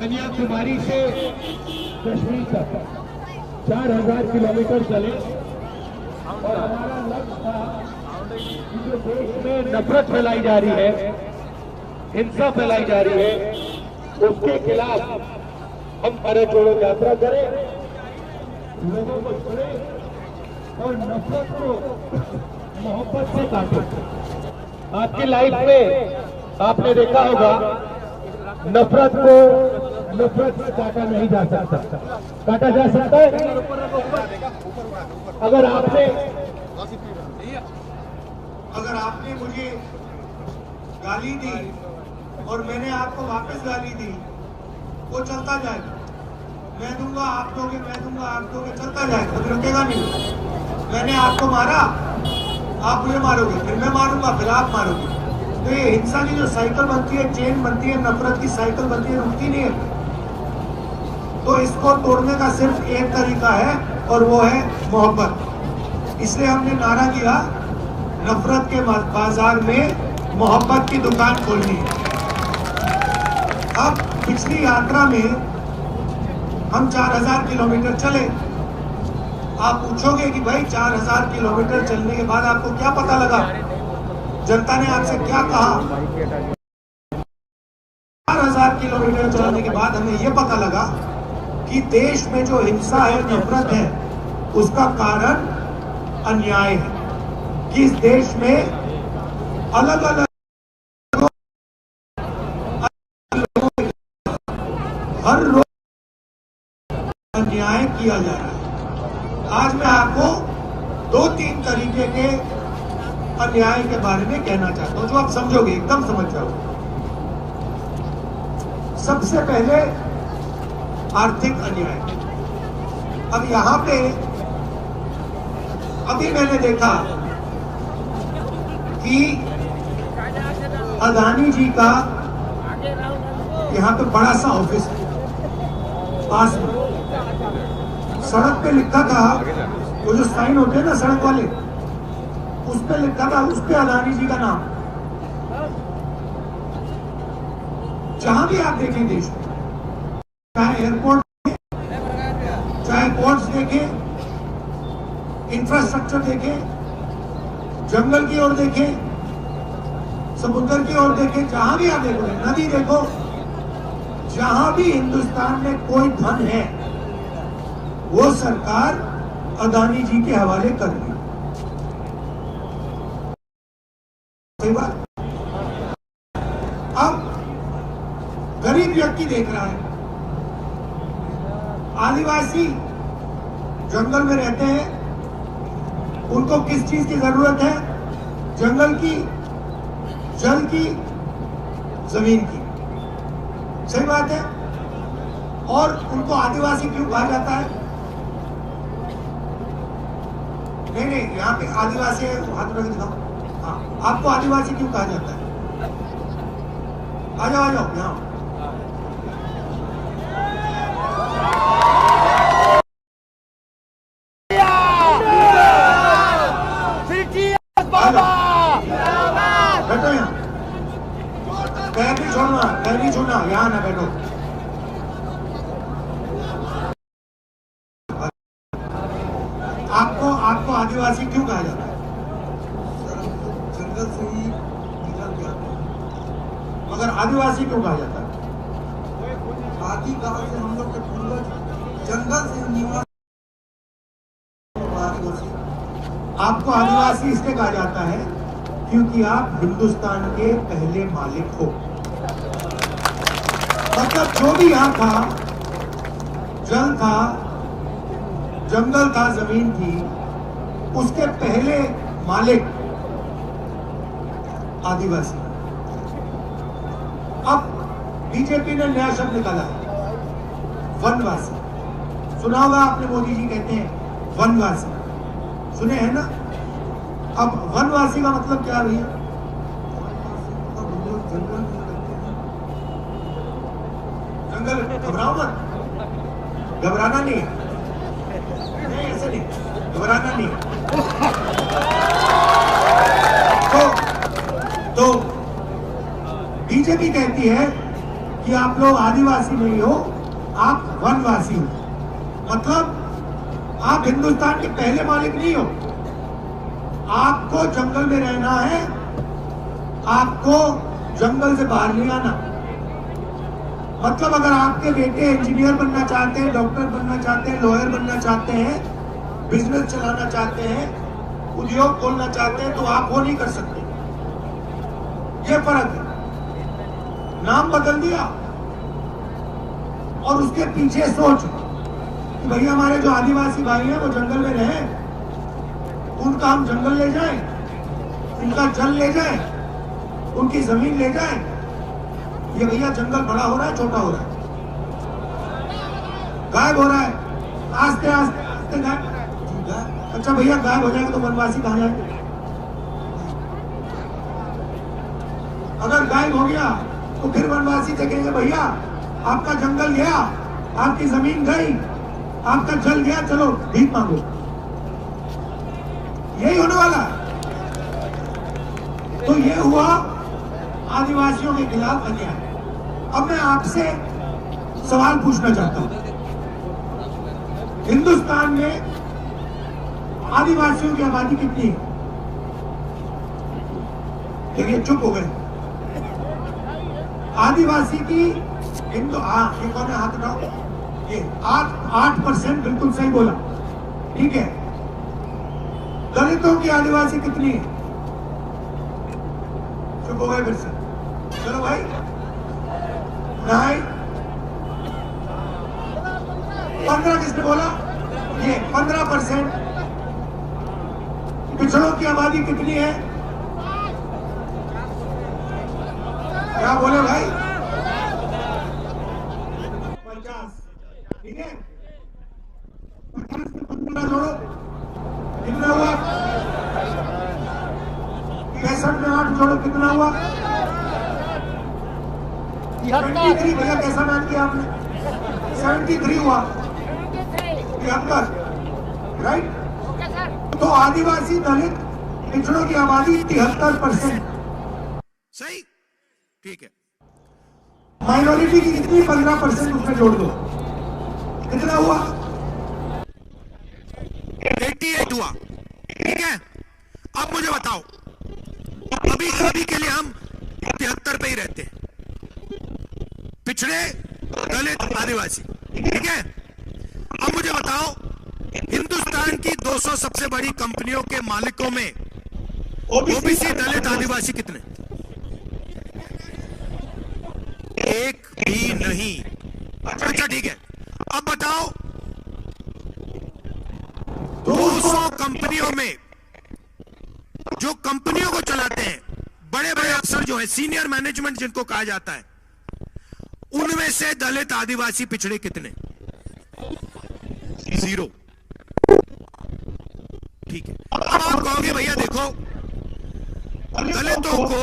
कन्याकुमारी से कश्मीर तक 4000 किलोमीटर चले और हमारा लक्ष्य था कि जो देश में नफरत फैलाई जा रही है, हिंसा फैलाई जा रही है, उसके खिलाफ हम भारत जोड़ो यात्रा करें, लोगों को छोड़ें और नफरत को मोहब्बत से काटें। आपकी लाइफ में आपने देखा होगा नफरत से काटा नहीं जा सकता। काटा जा सकता है अगर आपने मुझे गाली दी और मैंने आपको वापस गाली दी, वो चलता जाएगा। मैं दूंगा आप दोगे, मैं दूंगा आप दोगे, चलता जाएगा, कभी रुकेगा नहीं। मैंने आपको मारा, आप मुझे मारोगे, फिर मैं मारूंगा, फिर आप मारोगे। तो ये हिंसा की जो साइकिल बनती है, चेन बनती है, नफरत की साइकिल बनती है, रुकती नहीं है। तो इसको तोड़ने का सिर्फ एक तरीका है और वो है मोहब्बत। इसलिए हमने नारा दिया, नफरत के बाजार में मोहब्बत की दुकान खोलनी है। अब पिछली यात्रा में हम 4000 किलोमीटर चले। आप पूछोगे कि भाई 4000 किलोमीटर चलने के बाद आपको क्या पता लगा, जनता ने आपसे क्या कहा? 4000 किलोमीटर चलने के बाद हमें यह पता लगा कि देश में जो हिंसा है, नफरत है, उसका कारण अन्याय है। कि इस देश में अलग अलग हर रोज अन्याय किया जा रहा है। आज मैं आपको 2-3 तरीके के अन्याय के बारे में कहना चाहता हूं, जो आप समझोगे, एकदम समझ जाओगे। सबसे पहले आर्थिक अन्याय। अब यहां पे अभी मैंने देखा कि अदानी जी का यहाँ पे बड़ा सा ऑफिस है, पास में सड़क पे लिखा था, वो जो साइन होते हैं ना सड़क वाले, उस पे लिखा था, उस पे अदानी जी का नाम। जहां भी आप देखें देश में, चाहे एयरपोर्ट, चाहे पोर्ट्स देखें, इंफ्रास्ट्रक्चर देखें, जंगल की ओर देखें, समुद्र की ओर देखें, जहां भी आप देखो, नदी देखो, जहां भी हिंदुस्तान में कोई धन है, वो सरकार अदानी जी के हवाले कर रही है। सही बात। अब गरीब व्यक्ति देख रहा है, आदिवासी जंगल में रहते हैं, उनको किस चीज की जरूरत है? जंगल की, जल की, जमीन की। सही बात है। और उनको आदिवासी क्यों कहा जाता है? नहीं, यहाँ पे आदिवासी है, हाथ रख दिखाओ। हाँ, आपको आदिवासी क्यों कहा जाता है? आ जाओ यहाँ। बैठो यहाँ, पैर नहीं छोड़ना, यहाँ ना बैठो। आपको आदिवासी क्यों कहा जाता है? जंगल से ही निकल के आते हैं। मगर आदिवासी क्यों कहा जाता है? आदिकाल से हम लोग के पूर्वज जंगल से निवास। आपको आदिवासी इसलिए कहा जाता है क्योंकि आप हिंदुस्तान के पहले मालिक हो। मतलब जो भी यहाँ था, जल था, जंगल था, जमीन थी, उसके पहले मालिक आदिवासी। अब बीजेपी ने नया शब्द निकाला है, वनवासी। सुना होगा आपने, मोदी जी कहते हैं वनवासी, सुने हैं ना? अब वनवासी का मतलब क्या भैया? जंगल, घबराओ मत, घबराना नहीं है, नहीं ऐसे नहीं, घबराना नहीं है। तो बीजेपी कहती है कि आप लोग आदिवासी नहीं हो, आप वनवासी हो। मतलब आप हिंदुस्तान के पहले मालिक नहीं हो। आपको जंगल में रहना है, आपको जंगल से बाहर नहीं आना। मतलब अगर आपके बेटे इंजीनियर बनना चाहते हैं, डॉक्टर बनना चाहते हैं, लॉयर बनना चाहते हैं, बिजनेस चलाना चाहते हैं, उद्योग खोलना चाहते हैं, तो आप वो नहीं कर सकते। ये फर्क है। नाम बदल दिया और उसके पीछे सोच कि भैया हमारे जो आदिवासी भाई हैं वो जंगल में रहें, उनका हम जंगल ले जाएं, उनका जल ले जाएं, उनकी जमीन ले जाएं। ये भैया जंगल बड़ा हो रहा है, छोटा हो रहा है, गायब हो रहा है, आस्ते आस्ते आस्ते गायब। अच्छा भैया गायब हो जाएगा तो वनवासी कहाँ जाएंगे? अगर गायब हो गया तो फिर वनवासी जगेंगे, भैया आपका जंगल गया, आपकी जमीन गई, आपका जल गया, चलो भीख मांगो। यही होने वाला है। तो ये हुआ आदिवासियों के खिलाफ अन्याय। अब मैं आपसे सवाल पूछना चाहता हूं, हिंदुस्तान में आदिवासियों की आबादी कितनी है? देखिए चुप हो गए। आदिवासी की हिंदू, ये कौन है? हाथ उठाओ। ये 8% बिल्कुल सही बोला, ठीक है। दलितों की आदिवासी कितनी है? चुप हो गए फिर से। चलो भाई, नहीं 15 किसने बोला? ये 15%। पिछड़ों की आबादी कितनी है? क्या बोले भाई? 50, ठीक है। 50 में 15 जोड़ो, कितना हुआ? 65 में 8 जोड़ो, कितना हुआ? 73। भैया कैसा नाम किया आपने? 73 हुआ, 73, राइट। तो आदिवासी दलित पिछड़ों की आबादी 73%, सही, ठीक है। माइनॉरिटी की कितनी? 15% उसमें जोड़ दो, कितना हुआ? 88 हुआ, ठीक है। अब मुझे बताओ, अभी के लिए हम 73 पे ही रहते हैं, पिछड़े दलित आदिवासी, ठीक है। अब मुझे बताओ, हिंदुस्तान की 200 सबसे बड़ी कंपनियों के मालिकों में ओबीसी दलित आदिवासी कितने? एक भी नहीं। अच्छा ठीक है, अब बताओ 200 कंपनियों में जो कंपनियों को चलाते हैं, बड़े बड़े अफसर जो है, सीनियर मैनेजमेंट जिनको कहा जाता है, उनमें से दलित आदिवासी पिछड़े कितने? 0, ठीक है। अब आप कहोगे भैया देखो, दलितों को,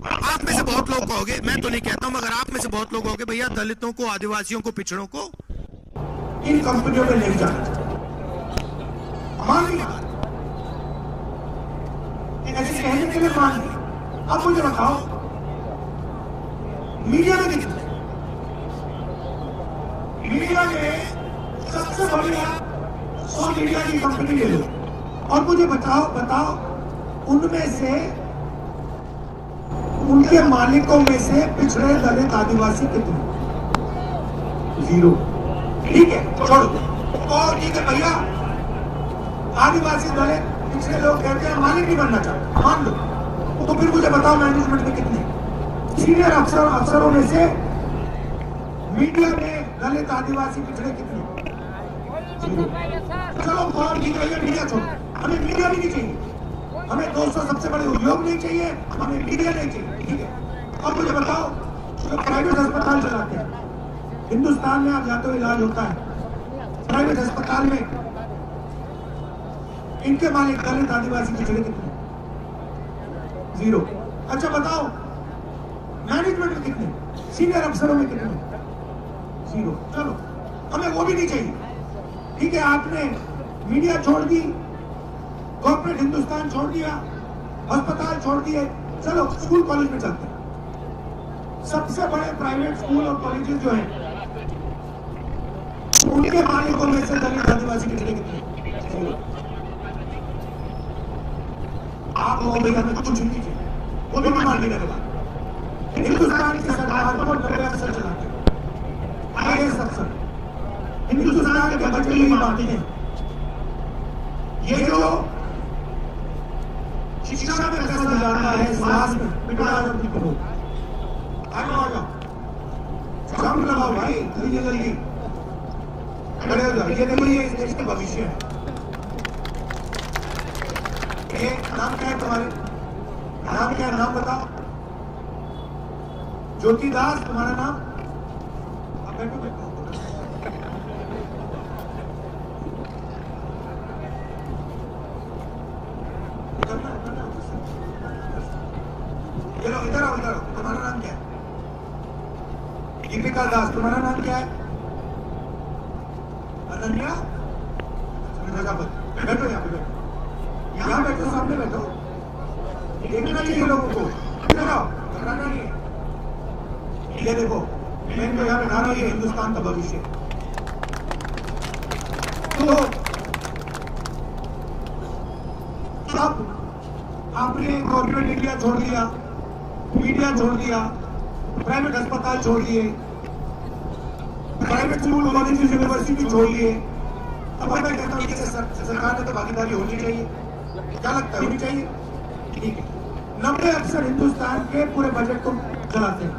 आप में से बहुत लोग कहोगे, मैं तो नहीं कहता हूं, मगर आप में से बहुत लोग कहोगे भैया दलितों को, आदिवासियों को, पिछड़ों को इन कंपनियों में नहीं जाना। मान लिया, ऐसे कहने के लिए मान लिया। अब मुझे बताओ, मीडिया में कितने? मीडिया में सबसे बढ़िया 100 मीडिया की कंपनी ले लो और मुझे बताओ उनमें से, उनके मालिकों में से पिछड़े दलित आदिवासी कितने? 0, ठीक है, छोड़ो। और ठीक है भैया, आदिवासी दलित पिछड़े लोग कहते हैं मालिक नहीं बनना चाहते, मान लो, तो फिर मुझे बताओ मैनेजमेंट में कितने? सीनियर अफसरों में से मीडिया में दलित आदिवासी पिछड़े कितने? 0। चलो कौन ठीक है, मीडिया छोड़ो, हमें मीडिया भी नहीं चाहिए, हमें 200 सबसे बड़े उद्योग नहीं चाहिए, हमें मीडिया नहीं चाहिए, ठीक है। अब मुझे बताओ, जो प्राइवेट अस्पताल चलाते हैं हिंदुस्तान में, आप जाते हो इलाज होता है प्राइवेट अस्पताल में, इनके मालिक दलित आदिवासी पिछड़े कितने? 0। अच्छा बताओ मैनेजमेंट में कितने? सीनियर अफसरों में कितने? 0। चलो हमें वो भी नहीं चाहिए, ठीक है। आपने मीडिया छोड़ दी, कॉर्पोरेट हिंदुस्तान छोड़ दिया, अस्पताल छोड़ दिए, चलो स्कूल कॉलेज में चलते हैं। सबसे बड़े प्राइवेट स्कूल और कॉलेजेस जो हैं उनके मालिकों में से दलित आदिवासी कितने आप लोगों भैया में कुछ नहीं चाहिए, वो भी मान लेने वाला हिंदुस्तान की सरकार को 90 अफसर चलाते हैं, IAS अफसर हिंदुस्तान के बच्चे ही मानते हैं। ये जो शिक्षा में पैसा जाता है, स्वास्थ्य में बिना आदमी को आ जाओ काम लगाओ भाई, जल्दी खड़े हो जाओ। ये देखो, ये इस देश का भविष्य है। ये नाम क्या है तुम्हारे? नाम क्या है? नाम बताओ। ज्योति दास तुम्हारा नाम? आप बैठो बैठो। चलो इधर आओ, इधर आओ। तुम्हारा नाम क्या है? दीपिका दास। तुम्हारा नाम क्या है? अनन्या। बैठो यहाँ पे, बैठो यहाँ बैठो, सामने बैठो। देखना चाहिए लोगों को, इधर आओ, घबराना नहीं है। ये देखो, मैं इनको यहाँ बैठा रहा हूँ, ये हिंदुस्तान का भविष्य। तो अब आपने कॉर्पोरेट इंडिया छोड़ दिया, मीडिया छोड़ दिया, प्राइवेट अस्पताल छोड़ दिए, प्राइवेट स्कूल कॉलेज यूनिवर्सिटी छोड़ दिए। अब मैं कहता हूँ कि सरकार में तो भागीदारी होनी चाहिए। क्या लगता है, होनी चाहिए? ठीक है। 90 अफसर हिंदुस्तान के पूरे बजट को चलाते हैं।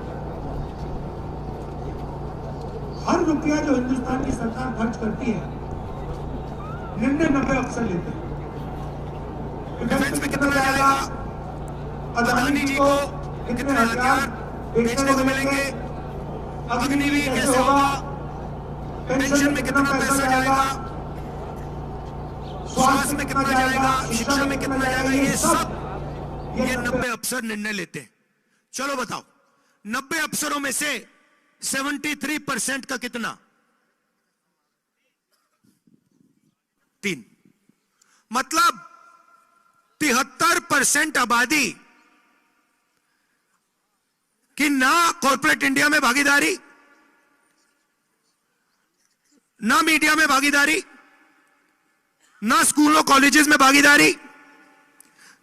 हर रुपया जो हिंदुस्तान की सरकार खर्च करती है, 90 अफसर लेते हैं। डिफेंस में कितना जाएगा? अदानी जी को कितने हथियार बेचने को मिलेंगे? अग्निवीर कैसे होगा? पेंशन में कितना पैसा जाएगा? स्वास्थ्य में कितना जाएगा? शिक्षा में कितना जाएगा? ये सब ये 90 अफसर निर्णय लेते हैं। चलो बताओ, 90 अफसरों में से 73% का कितना? 3। मतलब 73% आबादी कि ना कॉर्पोरेट इंडिया में भागीदारी, ना मीडिया में भागीदारी, ना स्कूलों कॉलेजेस में भागीदारी,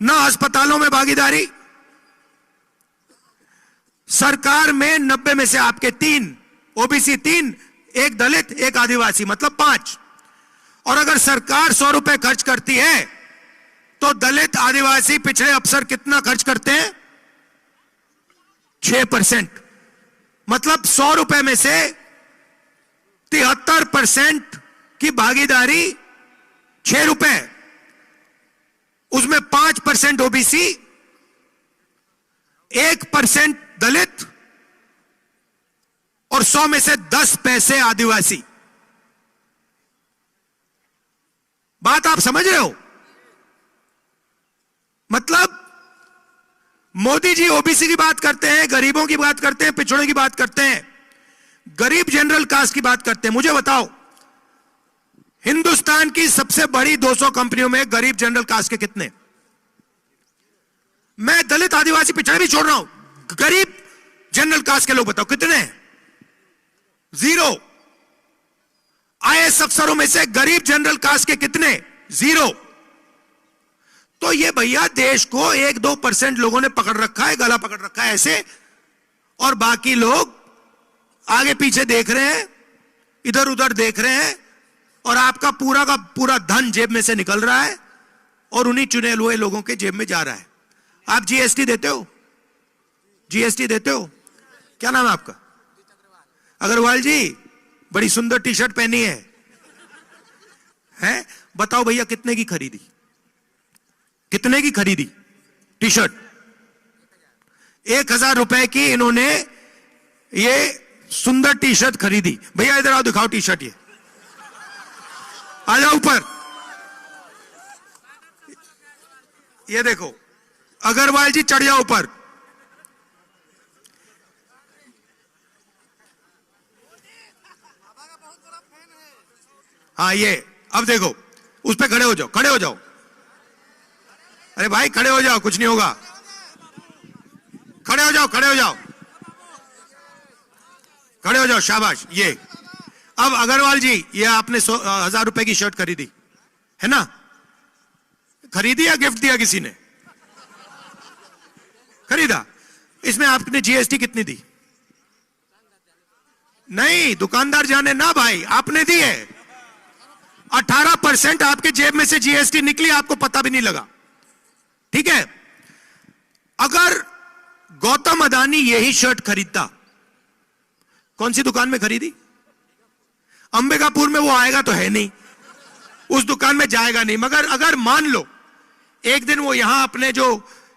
ना अस्पतालों में भागीदारी। सरकार में 90 में से आपके 3 ओबीसी, 3, एक दलित, एक आदिवासी, मतलब 5। और अगर सरकार 100 रुपए खर्च करती है तो दलित, आदिवासी, पिछड़े अफसर कितना खर्च करते हैं? 6%। मतलब 100 रुपए में से 73% की भागीदारी 6 रुपए, उसमें 5% ओबीसी, 1% दलित और 100 में से 10 पैसे आदिवासी। बात आप समझ रहे हो? मतलब मोदी जी ओबीसी की बात करते हैं, गरीबों की बात करते हैं, पिछड़ों की बात करते हैं, गरीब जनरल कास्ट की बात करते हैं। मुझे बताओ, हिंदुस्तान की सबसे बड़ी 200 कंपनियों में गरीब जनरल कास्ट के कितने? मैं दलित, आदिवासी, पिछड़े भी छोड़ रहा हूं, गरीब जनरल कास्ट के लोग बताओ कितने? 0। IAS अफसरों में से गरीब जनरल कास्ट के कितने? 0। तो ये भैया देश को 1-2% लोगों ने पकड़ रखा है, गला पकड़ रखा है ऐसे, और बाकी लोग आगे पीछे देख रहे हैं, इधर उधर देख रहे हैं, और आपका पूरा का पूरा धन जेब में से निकल रहा है और उन्हीं चुने हुए लोगों के जेब में जा रहा है। आप जीएसटी देते हो? जीएसटी देते हो? क्या नाम है आपका? अग्रवाल जी, बड़ी सुंदर टी शर्ट पहनी है, हैं? बताओ भैया कितने की खरीदी? कितने की खरीदी टी शर्ट? 1000 रुपए की इन्होंने ये सुंदर टी शर्ट खरीदी। भैया इधर आओ, दिखाओ टी शर्ट, ये आ जाओ ऊपर। ये देखो, अग्रवाल जी चढ़ जाओ ऊपर। हाँ ये, अब देखो, उस पे खड़े हो जाओ, खड़े हो जाओ। अरे भाई खड़े हो जाओ, कुछ नहीं होगा। खड़े हो जाओ, खड़े हो जाओ। खड़े हो जाओ, शाबाश। ये अब अग्रवाल जी, ये आपने 1,000 रुपए की शर्ट खरीदी है ना? खरीदी या गिफ्ट दिया किसी ने? खरीदा। इसमें आपने जीएसटी कितनी दी? नहीं, दुकानदार जाने ना भाई, आपने दी है। 18% आपके जेब में से जीएसटी निकली, आपको पता भी नहीं लगा। ठीक है? अगर गौतम अदानी यही शर्ट खरीदता, कौन सी दुकान में खरीदी? अंबिकापुर में वो आएगा तो है नहीं, उस दुकान में जाएगा नहीं। मगर अगर मान लो एक दिन वो यहां अपने जो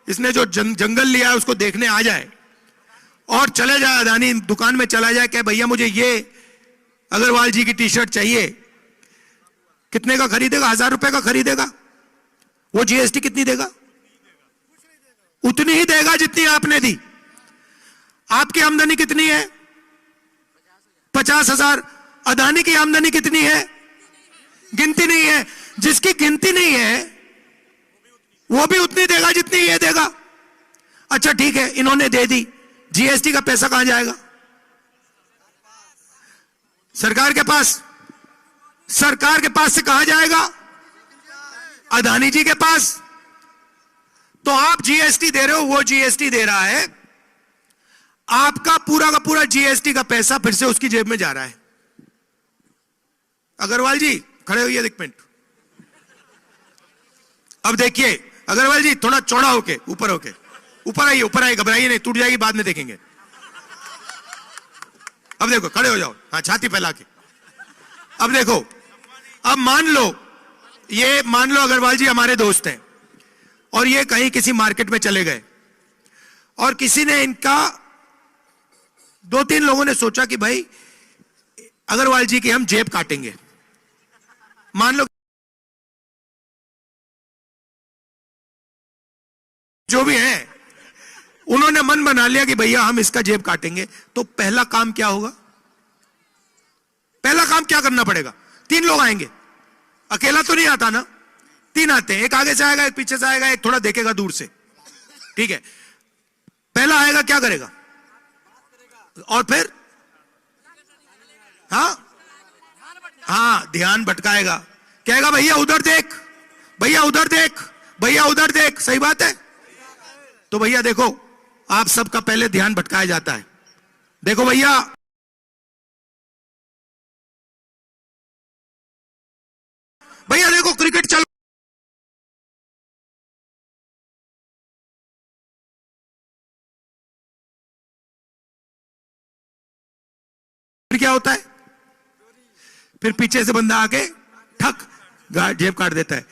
इसने जो जंगल लिया है उसको देखने आ जाए और चले जाए, अदानी दुकान में चला जाए, क्या भैया मुझे ये अग्रवाल जी की टी शर्ट चाहिए, कितने का खरीदेगा? 1,000 रुपए का खरीदेगा। वो जीएसटी कितनी देगा? उतनी ही देगा जितनी आपने दी। आपकी आमदनी कितनी है? 50,000। अदानी की आमदनी कितनी है? गिनती नहीं है। जिसकी गिनती नहीं है वो भी उतनी देगा जितनी ये देगा। अच्छा ठीक है, इन्होंने दे दी, जीएसटी का पैसा कहां जाएगा? सरकार के पास। सरकार के पास से कहां जाएगा? अदानी जी के पास। तो आप जीएसटी दे रहे हो, वो जीएसटी दे रहा है, आपका पूरा का पूरा जीएसटी का पैसा फिर से उसकी जेब में जा रहा है। अग्रवाल जी खड़े होइए एक मिनट। अब देखिए अग्रवाल जी, थोड़ा चौड़ा होके, ऊपर होके, ऊपर आइए, ऊपर आइए, घबराइए नहीं, टूट जाएगी बाद में देखेंगे। अब देखो, खड़े हो जाओ, हाँ छाती फैला के। अब देखो, अब मान लो अग्रवाल जी हमारे दोस्त हैं और ये कहीं किसी मार्केट में चले गए और किसी ने इनका, 2-3 लोगों ने सोचा कि भाई अग्रवाल जी की हम जेब काटेंगे। मान लो जो भी है, उन्होंने मन बना लिया कि भैया हम इसका जेब काटेंगे। तो पहला काम क्या होगा? पहला काम क्या करना पड़ेगा? 3 लोग आएंगे, अकेला तो नहीं आता ना, 3 आते हैं, एक आगे से आएगा, एक पीछे से आएगा, एक थोड़ा देखेगा दूर से। ठीक है, पहला आएगा क्या करेगा? और फिर हाँ ध्यान भटकाएगा, कहेगा भैया उधर देख, भैया उधर देख, भैया उधर देख। सही बात है। तो भैया देखो, आप सबका पहले ध्यान भटकाया जाता है। देखो भैया, भैया देखो क्रिकेट चल, फिर क्या होता है? फिर पीछे से बंदा आके ठक जेब काट देता है।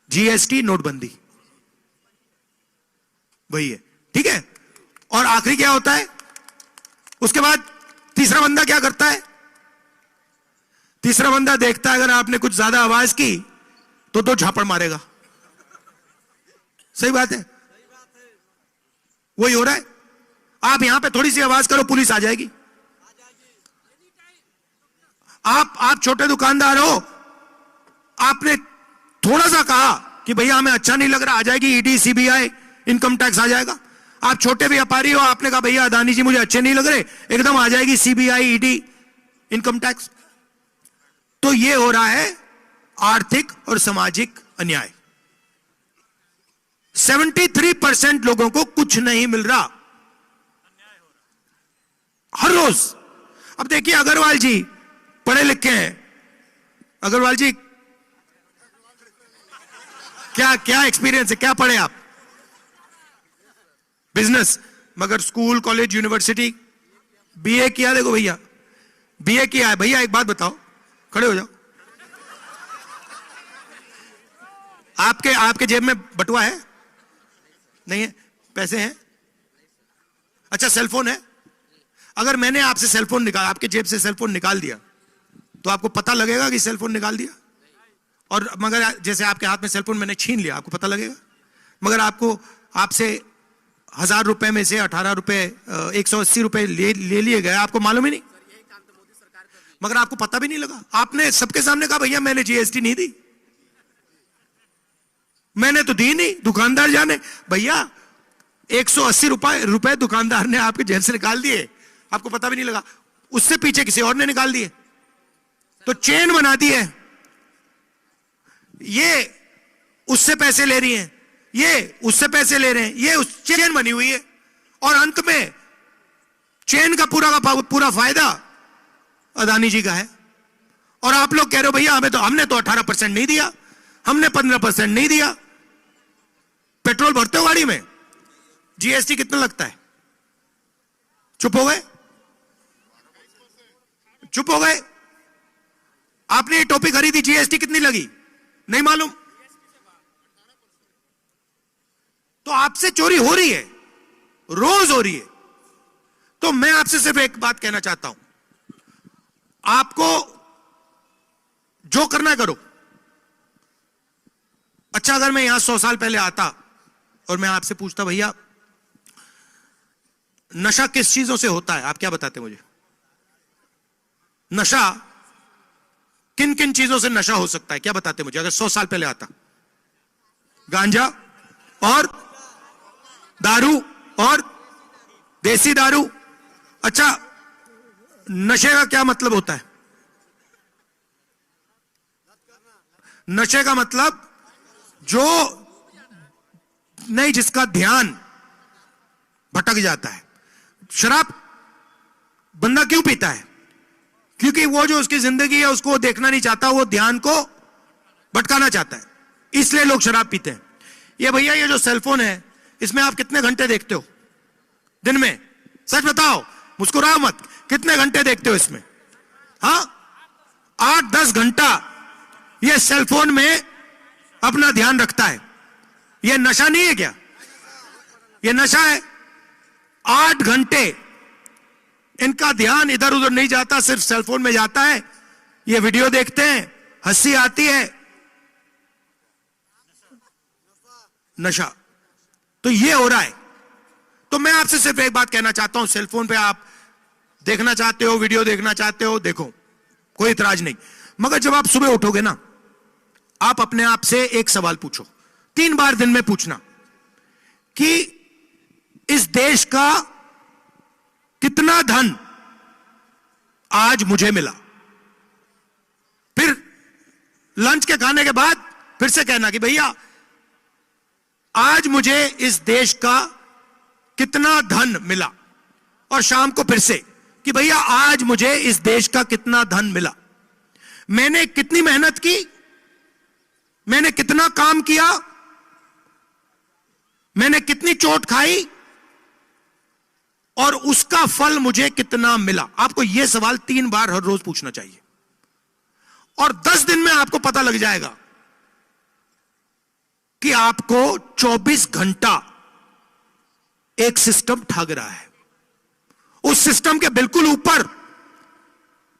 जीएसटी, नोटबंदी, वही है। ठीक है, और आखिरी क्या होता है? उसके बाद तीसरा बंदा क्या करता है? तीसरा बंदा देखता है अगर आपने कुछ ज्यादा आवाज की तो 2 झापड़ मारेगा। सही बात है, वही हो रहा है। आप यहां पे थोड़ी सी आवाज करो, पुलिस आ जाएगी। आप छोटे दुकानदार हो, आपने थोड़ा सा कहा कि भैया हमें अच्छा नहीं लग रहा, आ जाएगी ईडी, सीबीआई, इनकम टैक्स आ जाएगा। आप छोटे व्यापारी हो, आपने कहा भैया अदानी जी मुझे अच्छे नहीं लग रहे, एकदम आ जाएगी सीबीआई, ईडी, इनकम टैक्स। तो ये हो रहा है आर्थिक और सामाजिक अन्याय। 73% लोगों को कुछ नहीं मिल रहा हर रोज। अब देखिए अग्रवाल जी पढ़े लिखे हैं। अग्रवाल जी क्या एक्सपीरियंस है, क्या पढ़े आप? बिजनेस, मगर स्कूल, कॉलेज, यूनिवर्सिटी, बीए किया। देखो भैया बीए किया है। भैया एक बात बताओ, खड़े हो जाओ, आपके जेब में बटुआ है? नहीं है? पैसे हैं? अच्छा सेलफोन है? अगर मैंने आपसे सेलफोन निकाल, आपके जेब से सेलफोन निकाल दिया तो आपको पता लगेगा कि सेलफोन निकाल दिया? और मगर जैसे आपके हाथ में सेलफोन मैंने छीन लिया, आपको पता लगेगा? मगर आपसे 1,000 रुपए में से 18 रुपए 180 रुपए ले लिए गए, आपको मालूम ही नहीं, मगर आपको पता भी नहीं लगा। आपने सबके सामने कहा भैया मैंने जीएसटी नहीं दी, मैंने तो दी नहीं, दुकानदार जाने। भैया 180 रुपए दुकानदार ने आपके जेब से निकाल दिए, आपको पता भी नहीं लगा। उससे पीछे किसी और ने निकाल दिए, तो चेन बना दी है। ये उससे पैसे ले रही हैं, ये उससे पैसे ले रहे हैं, ये उस चेन बनी हुई है, और अंत में चेन का पूरा फायदा अदानी जी का है। और आप लोग कह रहे हो भैया हमने तो 18% नहीं दिया, हमने 15% नहीं दिया। पेट्रोल भरते हो गाड़ी में, जीएसटी कितना लगता है? चुप हो गए, चुप हो गए। आपने ये टोपी खरीदी, जीएसटी कितनी लगी? नहीं मालूम। तो आपसे चोरी हो रही है, रोज हो रही है। तो मैं आपसे सिर्फ एक बात कहना चाहता हूं, आपको जो करना है करो। अच्छा, अगर मैं यहां 100 साल पहले आता और मैं आपसे पूछता भैया नशा किस चीजों से होता है, आप क्या बताते मुझे? नशा किन किन चीजों से नशा हो सकता है, क्या बताते मुझे? अगर 100 साल पहले आता, गांजा और दारू और देसी दारू। अच्छा, नशे का क्या मतलब होता है? नशे का मतलब जो नहीं, जिसका ध्यान भटक जाता है। शराब बंदा क्यों पीता है? क्योंकि वो जो उसकी जिंदगी है उसको देखना नहीं चाहता, वो ध्यान को भटकाना चाहता है, इसलिए लोग शराब पीते हैं। ये भैया ये जो सेलफोन है, इसमें आप कितने घंटे देखते हो दिन में? सच बताओ, मुस्कुराओ मत, कितने घंटे देखते हो इसमें? हाँ, 8-10 घंटा ये सेलफोन में अपना ध्यान रखता है। ये नशा नहीं है क्या? ये नशा है। 8 घंटे इनका ध्यान इधर उधर नहीं जाता, सिर्फ सेलफोन में जाता है। ये वीडियो देखते हैं, हंसी आती है, नशा। तो ये हो रहा है। तो मैं आपसे सिर्फ एक बात कहना चाहता हूं, सेलफोन पे आप देखना चाहते हो, वीडियो देखना चाहते हो, देखो, कोई इतराज नहीं। मगर जब आप सुबह उठोगे ना, आप अपने आप से एक सवाल पूछो, 3 बार दिन में पूछना कि इस देश का कितना धन आज मुझे मिला। फिर लंच के खाने के बाद फिर से कहना कि भैया आज मुझे इस देश का कितना धन मिला, और शाम को फिर से कि भैया आज मुझे इस देश का कितना धन मिला। मैंने कितनी मेहनत की, मैंने कितना काम किया, मैंने कितनी चोट खाई, और उसका फल मुझे कितना मिला। आपको यह सवाल 3 बार हर रोज पूछना चाहिए, और 10 दिन में आपको पता लग जाएगा कि आपको 24 घंटा एक सिस्टम ठग रहा है। उस सिस्टम के बिल्कुल ऊपर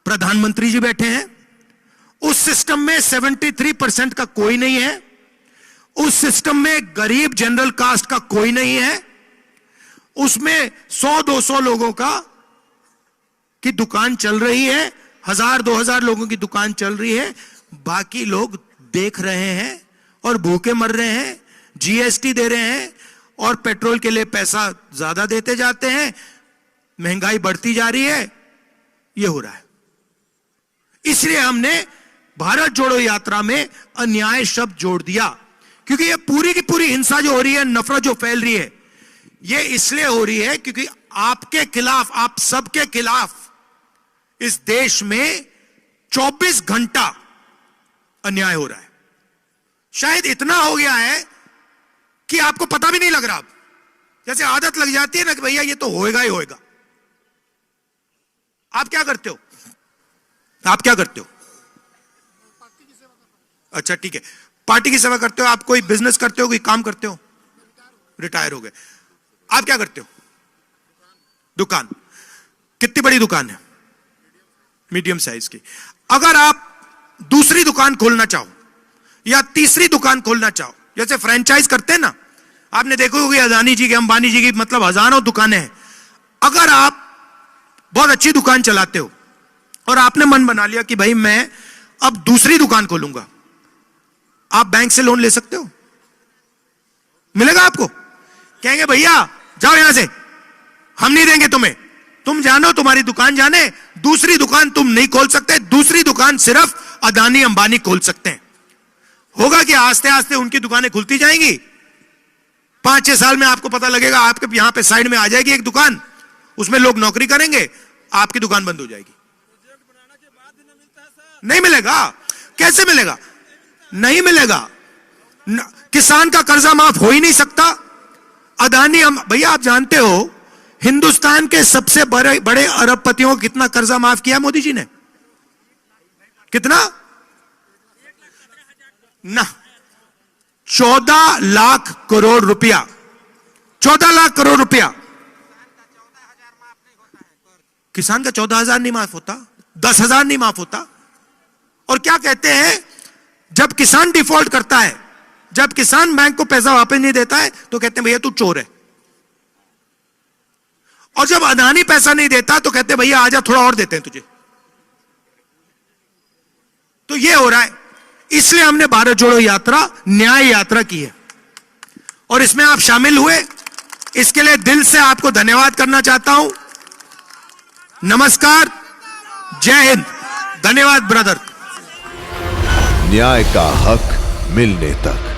प्रधानमंत्री जी बैठे हैं। उस सिस्टम में 73% का कोई नहीं है। उस सिस्टम में गरीब जनरल कास्ट का कोई नहीं है। उसमें 100-200 लोगों का की दुकान चल रही है, 1000-2000 लोगों की दुकान चल रही है। बाकी लोग देख रहे हैं और भूखे मर रहे हैं, जीएसटी दे रहे हैं, और पेट्रोल के लिए पैसा ज्यादा देते जाते हैं, महंगाई बढ़ती जा रही है। यह हो रहा है। इसलिए हमने भारत जोड़ो यात्रा में अन्याय शब्द जोड़ दिया, क्योंकि यह पूरी की पूरी हिंसा जो हो रही है, नफरत जो फैल रही है, यह इसलिए हो रही है क्योंकि आपके खिलाफ, आप सबके खिलाफ इस देश में 24 घंटा अन्याय हो रहा है। शायद इतना हो गया है कि आपको पता भी नहीं लग रहा। जैसे आदत लग जाती है ना कि भैया ये तो होएगा ही होएगा। आप क्या करते हो? आप क्या करते हो? अच्छा ठीक है, पार्टी की सेवा करते हो। आप कोई बिजनेस करते हो, कोई काम करते हो? रिटायर हो गए। आप क्या करते हो? दुकान। कितनी बड़ी दुकान है? मीडियम साइज की। अगर आप दूसरी दुकान खोलना चाहो या तीसरी दुकान खोलना चाहो, जैसे फ्रेंचाइज करते हैं ना, आपने देखा होगा अदानी जी की, अंबानी जी की, मतलब हजारों दुकानें हैं। अगर आप बहुत अच्छी दुकान चलाते हो और आपने मन बना लिया कि भाई मैं अब दूसरी दुकान खोलूंगा, आप बैंक से लोन ले सकते हो। मिलेगा आपको। कहेंगे भैया जाओ यहां से, हम नहीं देंगे तुम्हें, तुम जानो, तुम्हारी दुकान जाने, दूसरी दुकान तुम नहीं खोल सकते, दूसरी दुकान सिर्फ अदानी अंबानी खोल सकते हैं। होगा कि आस्ते आस्ते उनकी दुकानें खुलती जाएंगी, 5-6 साल में आपको पता लगेगा, आपके यहां पे साइड में आ जाएगी एक दुकान, उसमें लोग नौकरी करेंगे, आपकी दुकान बंद हो जाएगी। नहीं मिलेगा, कैसे मिलेगा? नहीं मिलेगा। किसान का कर्जा माफ हो ही नहीं सकता। अदानी, हम भैया आप जानते हो हिंदुस्तान के सबसे बड़े बड़े अरबपतियों को कितना कर्जा माफ किया मोदी जी ने? कितना? ना, 14 लाख करोड़ रुपया। 14 लाख करोड़ रुपया। किसान का 14,000 नहीं माफ होता, 10,000 नहीं माफ होता। और क्या कहते हैं, जब किसान डिफॉल्ट करता है, जब किसान बैंक को पैसा वापस नहीं देता है, तो कहते हैं भैया तू चोर है। और जब अदानी पैसा नहीं देता तो कहते हैं भैया आजा थोड़ा और देते हैं तुझे। तो ये हो रहा है। इसलिए हमने भारत जोड़ो यात्रा न्याय यात्रा की है और इसमें आप शामिल हुए, इसके लिए दिल से आपको धन्यवाद करना चाहता हूं। नमस्कार, जय हिंद, धन्यवाद ब्रदर। न्याय का हक मिलने तक।